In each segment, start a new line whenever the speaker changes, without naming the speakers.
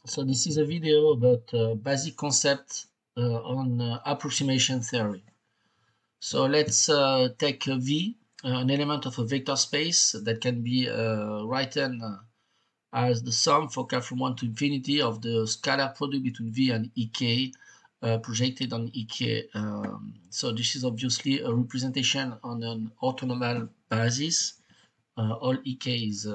So this is a video about basic concept on approximation theory. So let's take a V, an element of a vector space that can be written as the sum for k from 1 to infinity of the scalar product between V and Ek projected on Ek. So this is obviously a representation on an orthonormal basis. All Ek is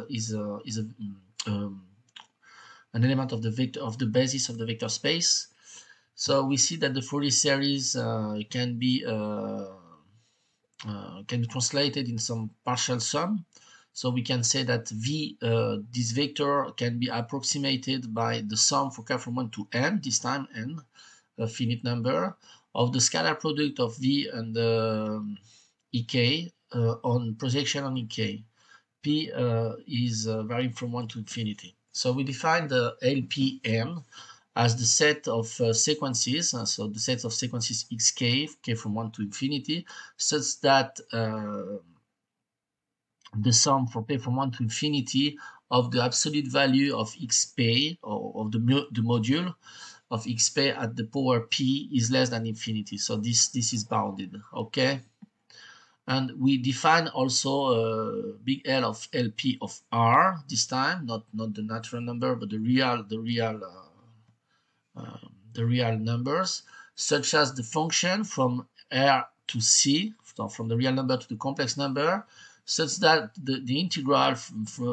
an element of the vector of the basis of the vector space. So we see that the Fourier series can be translated in some partial sum. So we can say that V, this vector can be approximated by the sum for k from 1 to n, this time n, a finite number, of the scalar product of V and Ek on projection on Ek. P is varying from 1 to infinity. So we define the LPn as the set of sequences, so the set of sequences xk, k from 1 to infinity, such that the sum for p from 1 to infinity of the absolute value of xp, or of the module of xp at the power p is less than infinity. So this is bounded, okay? And we define also big L of LP of R this time, not the natural number, but the real numbers, such as the function from R to C, so from the real number to the complex number, such that the integral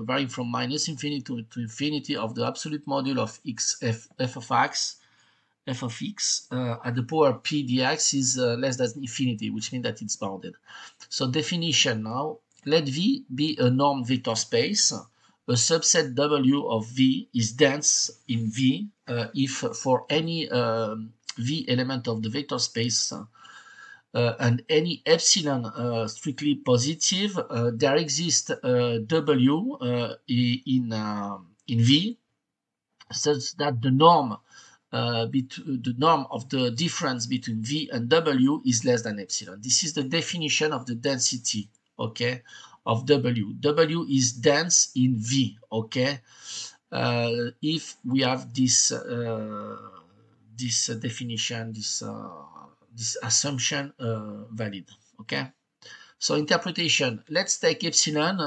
varying from minus infinity to infinity of the absolute module of f of x at the power p dx is less than infinity, which means that it's bounded. So definition now, let V be a norm vector space. A subset W of V is dense in V if for any V element of the vector space and any epsilon strictly positive, there exists W in V such that the norm of the difference between V and W is less than epsilon. This is the definition of the density, okay, of W. W is dense in V, okay, if we have this definition, this assumption valid, okay. So interpretation, let's take epsilon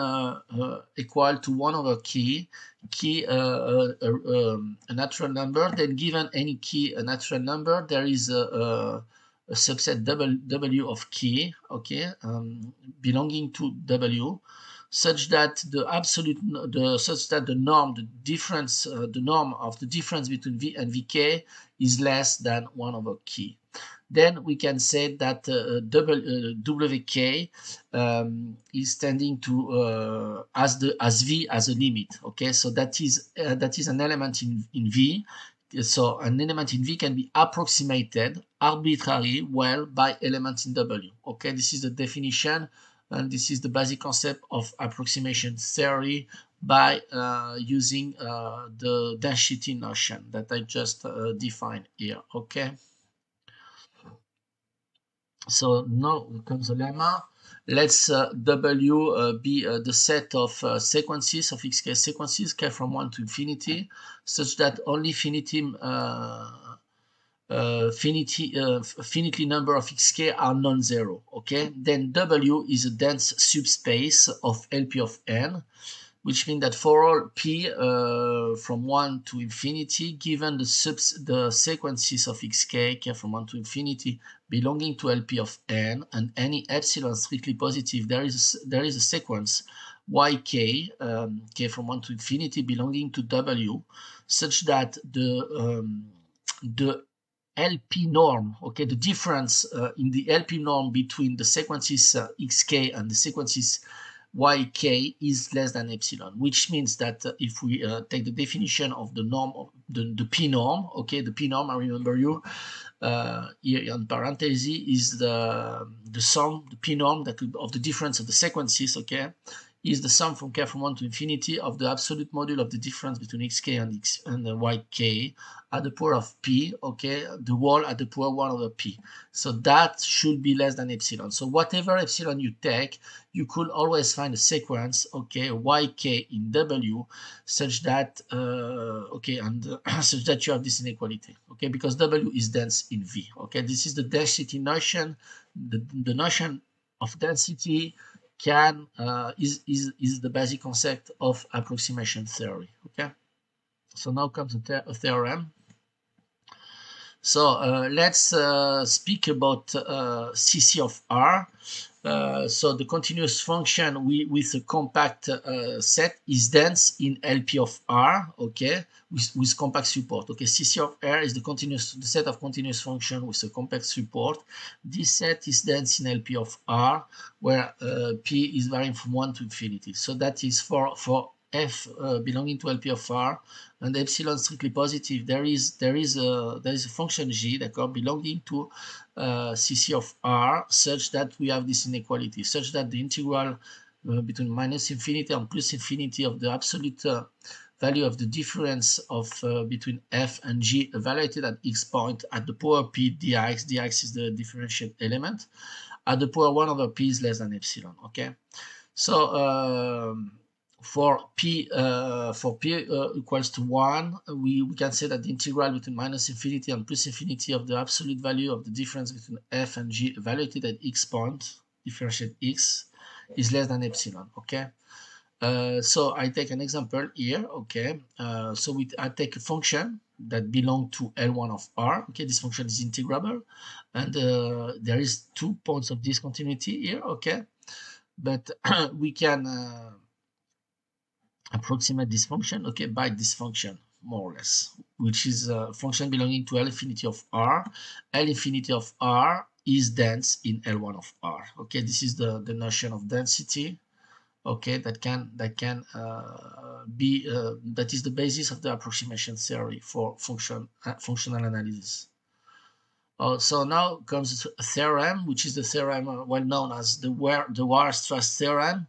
equal to 1 over k, a natural number. Then given any k, a natural number, there is a subset W of k, okay, belonging to W, such that the norm, the difference, the norm of the difference between V and Vk is less than 1 over k. Then we can say that Wk is tending to as V as a limit. Okay, so that is an element in V. So an element in V can be approximated arbitrarily well by elements in W. Okay, this is the definition, and this is the basic concept of approximation theory by using the density notion that I just defined here. Okay. So now comes the lemma. Let's W be the set of sequences of xk sequences k from 1 to infinity, such that only finitely number of xk are non-zero. Okay, then W is a dense subspace of LP of n, which means that for all p from 1 to infinity, given the sequences of xk, k from 1 to infinity, belonging to LP of n, and any epsilon strictly positive, there is a sequence yk, k from 1 to infinity, belonging to W, such that the LP norm, okay, the difference in the LP norm between the sequences xk and the sequences yk is less than epsilon, which means that if we take the definition of the norm, of the p norm, okay, the p norm, I remember you here in parentheses, is the sum, the p norm that of the difference of the sequences, okay, is the sum from k from 1 to infinity of the absolute module of the difference between xk and yk at the power of p, okay, the whole at the power 1 over p. So that should be less than epsilon. So whatever epsilon you take, you could always find a sequence, okay, yk in w, such that okay, and such that you have this inequality, okay, because w is dense in v. Okay, this is the density notion. The notion of density can is the basic concept of approximation theory. Okay, so now comes a theorem. So let's speak about CC of R. So the continuous function with a compact set is dense in LP of R, okay, with compact support. Okay, CC of R is the set of continuous function with a compact support. This set is dense in LP of R, where P is varying from 1 to infinity. So that is for f belonging to LP of R and epsilon strictly positive. There is a function g that belonging to CC of R, such that we have this inequality, such that the integral between minus infinity and plus infinity of the absolute value of the difference of between f and g evaluated at x point at the power p dx. Dx is the differential element at the power 1 over p is less than epsilon. Okay, so for p equals to 1, we can say that the integral between minus infinity and plus infinity of the absolute value of the difference between f and g evaluated at x point, differentiate x, is less than epsilon. Okay, so I take an example here. Okay, so I take a function that belongs to L1 of R. Okay, this function is integrable, and there is 2 points of discontinuity here. Okay, but we can approximate this function, okay, by this function, more or less, which is a function belonging to L infinity of R. L infinity of R is dense in L1 of R. Okay, this is the notion of density. Okay, that is the basis of the approximation theory for functional analysis. So now comes a theorem, which is the theorem well known as the Weierstrass theorem.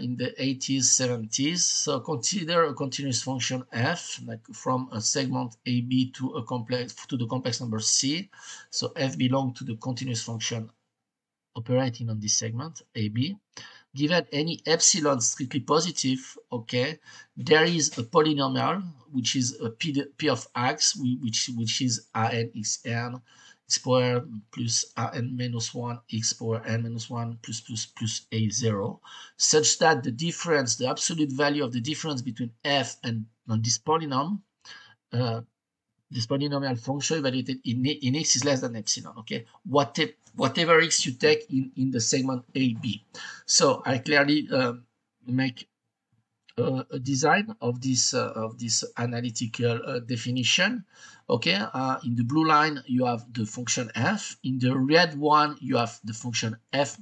In the 80s, 70s. So consider a continuous function f, like from a segment AB to the complex number C. So f belongs to the continuous function operating on this segment AB. Given any epsilon strictly positive, okay, there is a polynomial which is a p of x, which is Rn xn x power plus Rn minus 1 x power n minus 1 plus a0, such that the difference, the absolute value of the difference between f and this polynomial function evaluated in x is less than epsilon. Okay, whatever x you take in the segment AB. So I clearly make a design of this analytical definition. Okay, in the blue line you have the function f. In the red one you have the function f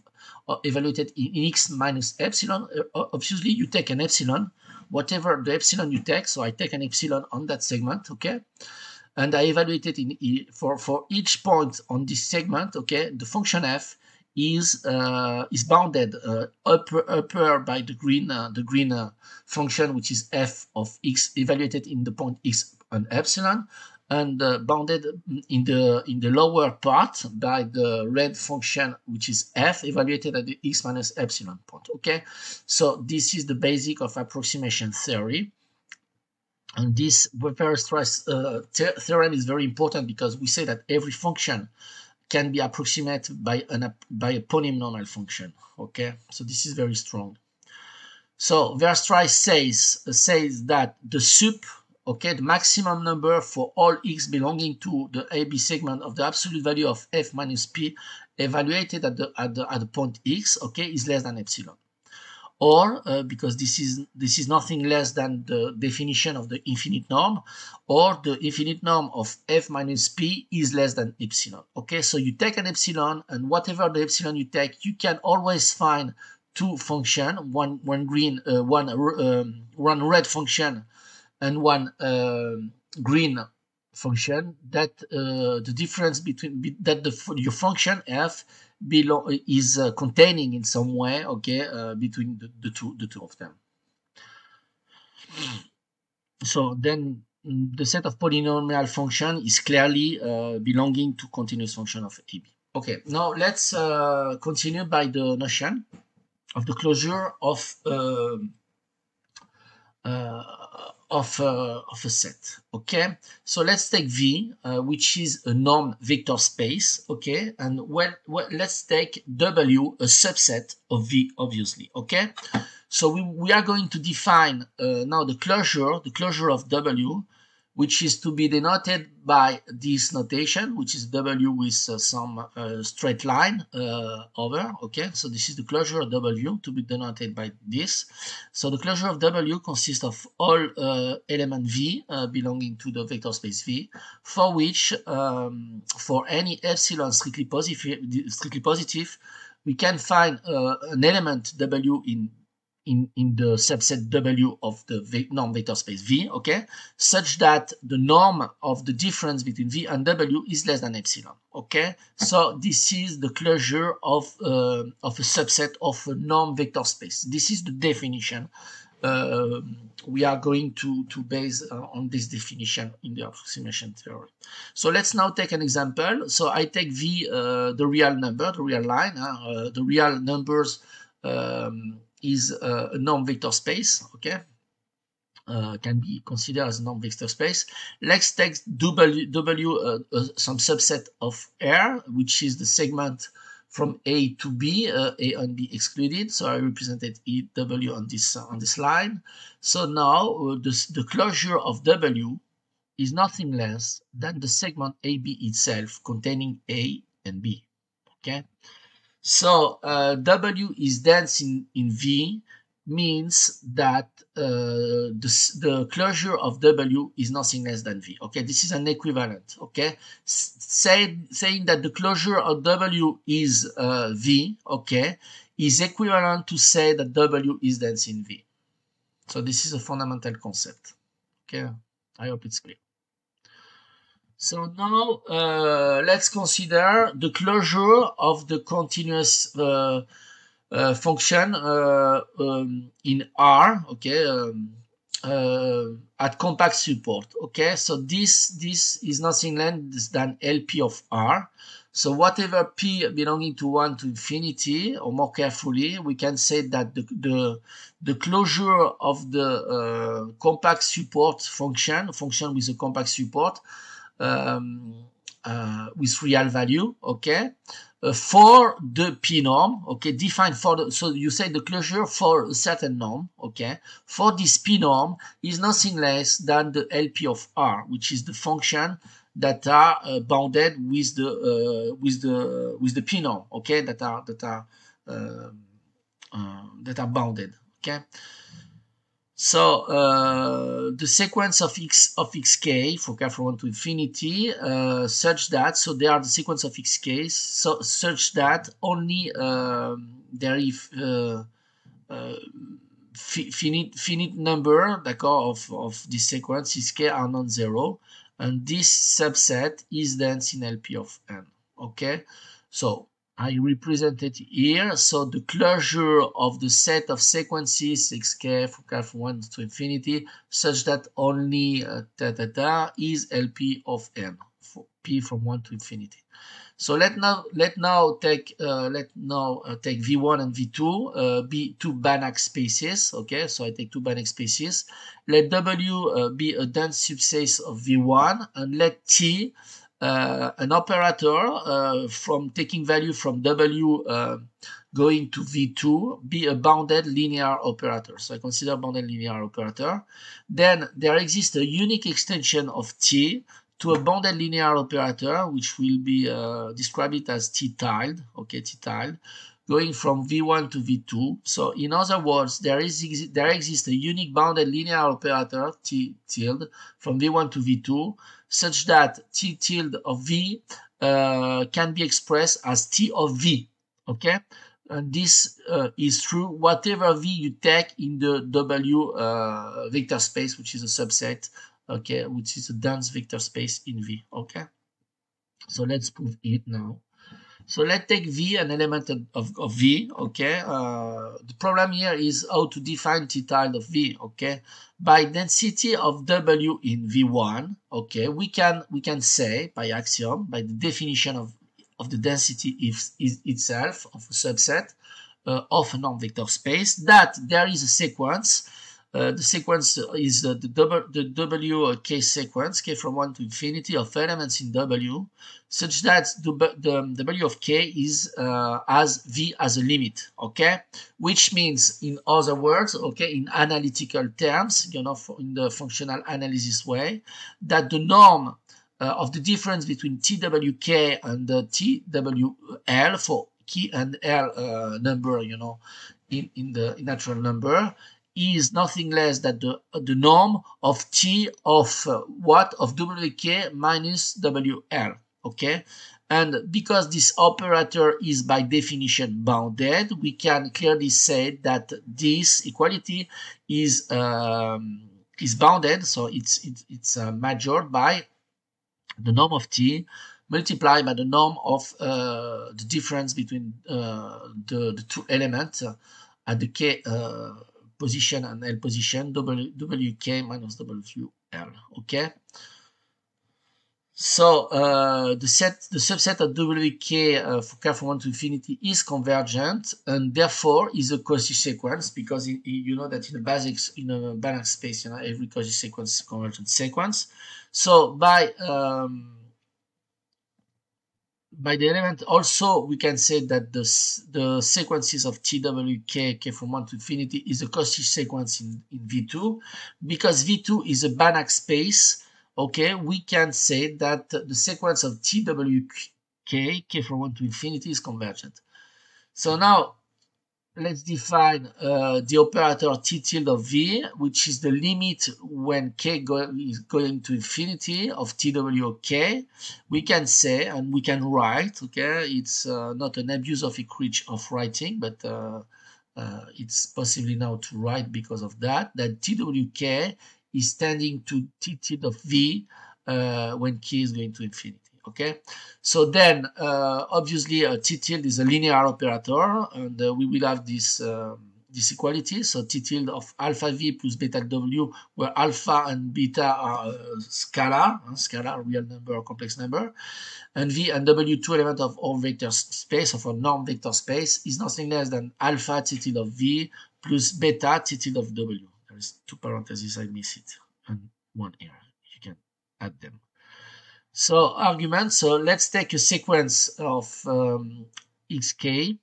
evaluated in x minus epsilon. Obviously you take an epsilon, whatever the epsilon you take. So I take an epsilon on that segment. Okay, and I evaluated for each point on this segment. Okay, the function f is bounded upper by the green function, which is f of x evaluated in the point x and epsilon, and bounded in the lower part by the red function, which is f evaluated at the x minus epsilon point. Okay, so this is the basic of approximation theory. And this Weierstrass theorem is very important because we say that every function can be approximated by a polynomial function. Okay, so this is very strong. So Weierstrass says that the sup, okay, the maximum number for all x belonging to the AB segment of the absolute value of f minus p evaluated at the point x, okay, is less than epsilon. Or because this is nothing less than the definition of the infinite norm, or the infinite norm of f minus p is less than epsilon. Okay, so you take an epsilon, and whatever the epsilon you take, you can always find two functions, one red function and one green function, that the difference between your function f is containing in some way, okay, between the two of them. So then the set of polynomial function is clearly belonging to continuous function of AB. Okay, now let's continue by the notion of the closure of a set. Okay, so let's take V, which is a norm vector space. Okay, and let's take W, a subset of V, obviously. Okay, so we are going to define now the closure of W, which is to be denoted by this notation, which is W with some straight line over. Okay, so this is the closure of W, to be denoted by this. So the closure of W consists of all element V belonging to the vector space V, for which for any epsilon strictly positive, we can find an element W in the subset W of the norm vector space V, okay, such that the norm of the difference between V and W is less than epsilon, okay. So this is the closure of a subset of a norm vector space. This is the definition. We are going to base on this definition in the approximation theory. So let's now take an example. So I take V, the real number, the real line, the real numbers is a norm vector space, okay, can be considered as a norm vector space. Let's take W some subset of R, which is the segment from A to B, A and B excluded. So I represented W on this line. So now the closure of W is nothing less than the segment AB itself containing A and B, okay. So W is dense in V means that the closure of W is nothing less than V. Okay, this is an equivalent. Okay, saying that the closure of W is V, okay, is equivalent to say that W is dense in V. So this is a fundamental concept. Okay, I hope it's clear. So now let's consider the closure of the continuous function in R, okay, at compact support. Okay, so this is nothing less than LP of R. So whatever P belonging to 1 to infinity, or more carefully, we can say that the closure of the compact support function with a compact support with real value, okay, for the P norm, okay, defined for the, so you say the closure for a certain norm, okay, for this P norm is nothing less than the LP of R, which is the function that are bounded with the P norm, okay, that are bounded, okay. So the sequence of xk for k from 1 to infinity such that, so they are the sequence of xk such that only there is finite number, d'accord, of this sequence xk are non-zero, and this subset is dense in LP of n. Okay, so I represent it here. So the closure of the set of sequences xk from k from 1 to infinity such that only is LP of n for p from 1 to infinity. So let now take V1 and V2 be two Banach spaces. Okay, so I take two Banach spaces. Let W be a dense subspace of V1, and let T an operator from taking value from W going to V2 be a bounded linear operator. So I consider bounded linear operator. Then there exists a unique extension of T to a bounded linear operator, which will be described as T tilde, okay, T tilde, going from V1 to V2. So in other words, there exists a unique bounded linear operator, T tilde, from V1 to V2, such that T tilde of V can be expressed as T of V, okay? And this is true whatever V you take in the W vector space, which is a subset, okay, which is a dense vector space in V, okay? So let's prove it now. So let's take V, an element of V, okay? The problem here is how to define T tilde of V, okay? By density of W in V1, okay, we can say by axiom, by the definition of the density is itself of a subset of a norm vector space, that there is a sequence. The sequence is the WK sequence, K from 1 to infinity, of elements in W, such that the W of K is as V as a limit, okay? Which means, in other words, okay, in analytical terms, you know, in the functional analysis way, that the norm of the difference between TWK and the TWL for key and L number, you know, in the natural number, is nothing less than the norm of T of what? Of WK minus WL, okay? And because this operator is by definition bounded, we can clearly say that this equality is bounded, so it's measured by the norm of T multiplied by the norm of the difference between the two elements at the K position and L position, WK minus WL, okay? So the subset of WK for K from 1 to infinity is convergent, and therefore is a Cauchy sequence, because you know that in a Banach space, you know, every Cauchy sequence is a convergent sequence. So by the element also, we can say that the sequences of TWK, K from 1 to infinity, is a Cauchy sequence in V2. Because V2 is a Banach space, okay, we can say that the sequence of TWK, K from 1 to infinity, is convergent. So now, let's define the operator T tilde of V, which is the limit when K is going to infinity of TWK. We can say, and we can write, okay, it's not an abuse of writing, but it's possibly now to write because of that TWK is tending to T tilde of V when K is going to infinity. Okay, so then obviously T tilde is a linear operator, and we will have this this equality. So T tilde of alpha V plus beta W, where alpha and beta are scalar, real number or complex number, and V and W, two elements of our vector space, of a norm vector space, is nothing less than alpha T tilde of V plus beta T tilde of W. There is two parentheses, I miss it, and one here. You can add them. So argument, so let's take a sequence of xk,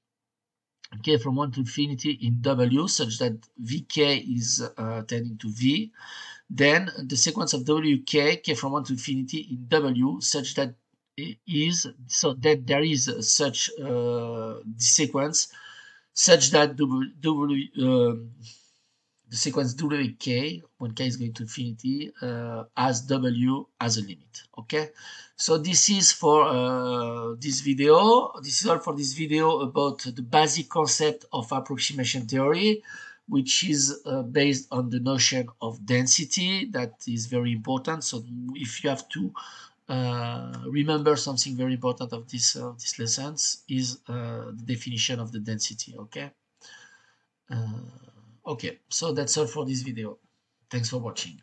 k from 1 to infinity in W, such that vk is tending to V. Then the sequence of wk, k from 1 to infinity in W, such that is, so that there is such sequence, such that the sequence wk, when k is going to infinity, as W as a limit, okay? So this is for this video. This is all for this video about the basic concept of approximation theory, which is based on the notion of density. That is very important. So if you have to remember something very important of this lessons, is the definition of the density, okay? Okay, so that's all for this video. Thanks for watching.